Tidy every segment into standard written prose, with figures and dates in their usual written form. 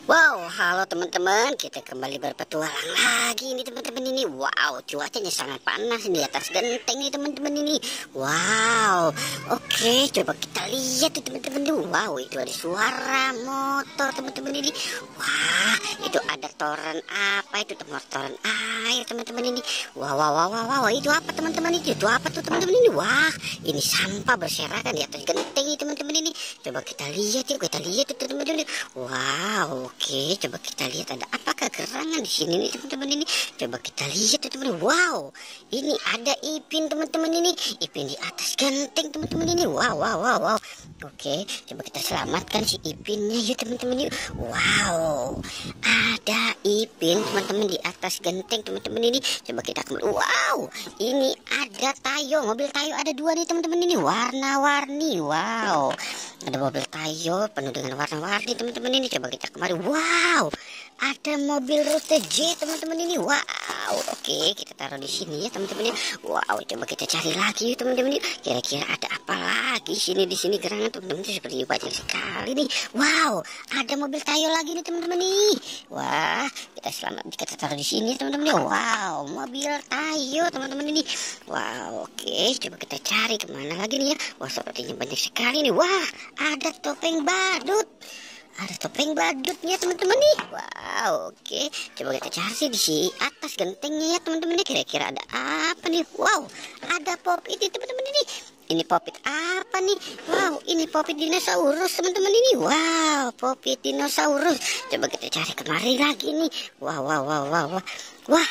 Wow, halo teman-teman, kita kembali berpetualang lagi nih teman-teman ini. Wow, cuacanya sangat panas di atas genteng nih teman-teman ini. Wow, oke, coba kita lihat tuh teman-teman tuh. Wow, itu ada suara motor teman-teman ini. Wah, itu ada toren apa itu toren air teman-teman ini. Wow, wow, wow, wow, wow, itu apa teman-teman ini? Itu apa tuh teman-teman ini? Wah, ini sampah berserakan di atas genteng nih teman-teman ini. Coba kita lihat yuk, kita lihat tuh teman-teman ini. Wow. Oke, coba kita lihat ada apakah gerangan di sini nih teman-teman ini. Coba kita lihat teman-teman. Wow, ini ada Ipin teman-teman ini. Ipin di atas genteng teman-teman ini. Wow, wow, wow, wow. Oke, coba kita selamatkan si Ipinnya ya teman-teman ini. Wow, ada Ipin teman-teman di atas genteng teman-teman ini. Coba kita kembali. Wow, ini ada Tayo, mobil Tayo ada dua nih teman-teman ini. Warna-warni. Wow, ada mobil Tayo penuh dengan warna-warni teman-teman ini. Coba kita kembali. Wow, ada mobil Rute J teman-teman ini. Wow, oke, kita taruh di sini ya teman-teman ini. Wow, coba kita cari lagi teman-teman ini. Kira-kira ada apa lagi di sini gerangan teman-teman. Seperti banyak sekali nih. Wow, ada mobil Tayo lagi nih teman-teman nih. Wah, kita taruh di sini teman-teman. Wow, mobil Tayo teman-teman ini. Wow, oke, coba kita cari kemana lagi nih ya. Wah, sepertinya banyak sekali nih. Wah, ada topeng badut. Ada topeng badutnya teman-teman nih. Wow, oke. Coba kita cari di si atas gentengnya ya teman-teman nih. Kira-kira ada apa nih? Wow, ada pop ini teman-teman ini. Ini popit apa nih? Wow, ini popit dinosaurus teman-teman ini. Wow, popit dinosaurus. Coba kita cari kemari lagi nih. Wow, wow, wow, wow, wow. Wah,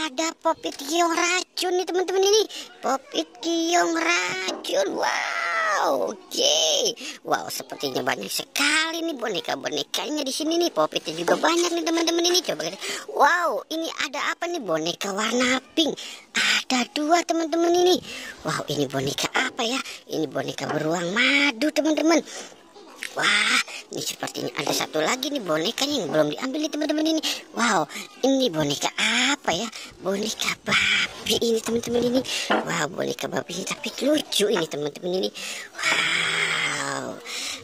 ada popit giong racun nih teman-teman ini. Popit giong racun. Wow, oke. Wow, sepertinya banyak sekali nih boneka-bonekanya di sini nih. Popitnya juga banyak nih teman-teman ini. Coba kita. Wow, ini ada apa nih? Boneka warna pink. Ada dua teman-teman ini. Wow, ini boneka apa ya? Ini boneka beruang madu teman-teman. Wah, ini sepertinya ada satu lagi nih bonekanya yang belum diambil nih teman-teman ini. Wow, ini boneka apa ya? Boneka babi ini teman-teman ini. Wow, boneka babi ini tapi lucu ini teman-teman ini. Wow.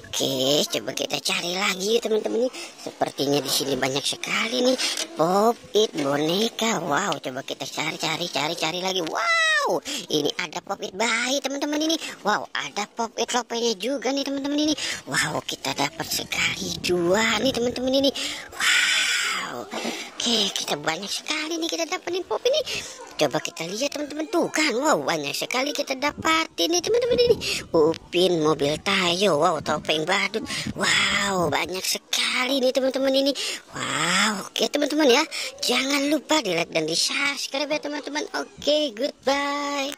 Oke, coba kita cari lagi teman-teman ini. Sepertinya di sini banyak sekali nih popit boneka. Wow, coba kita cari lagi. Wow, ini ada popit bayi teman-teman ini. Wow, ada popit lopenya juga nih teman-teman ini. Wow, kita dapat sekali dua nih teman-teman ini. Wow, oke, kita banyak sekali nih kita dapetin pop ini. Coba kita lihat teman-teman tuh kan. Wow, banyak sekali kita dapatin nih teman-teman ini. Upin, mobil Tayo. Wow, topeng badut. Wow, banyak sekali nih teman-teman ini. Wow, oke teman-teman ya. Jangan lupa di like dan di subscribe ya teman-teman. Oke, goodbye.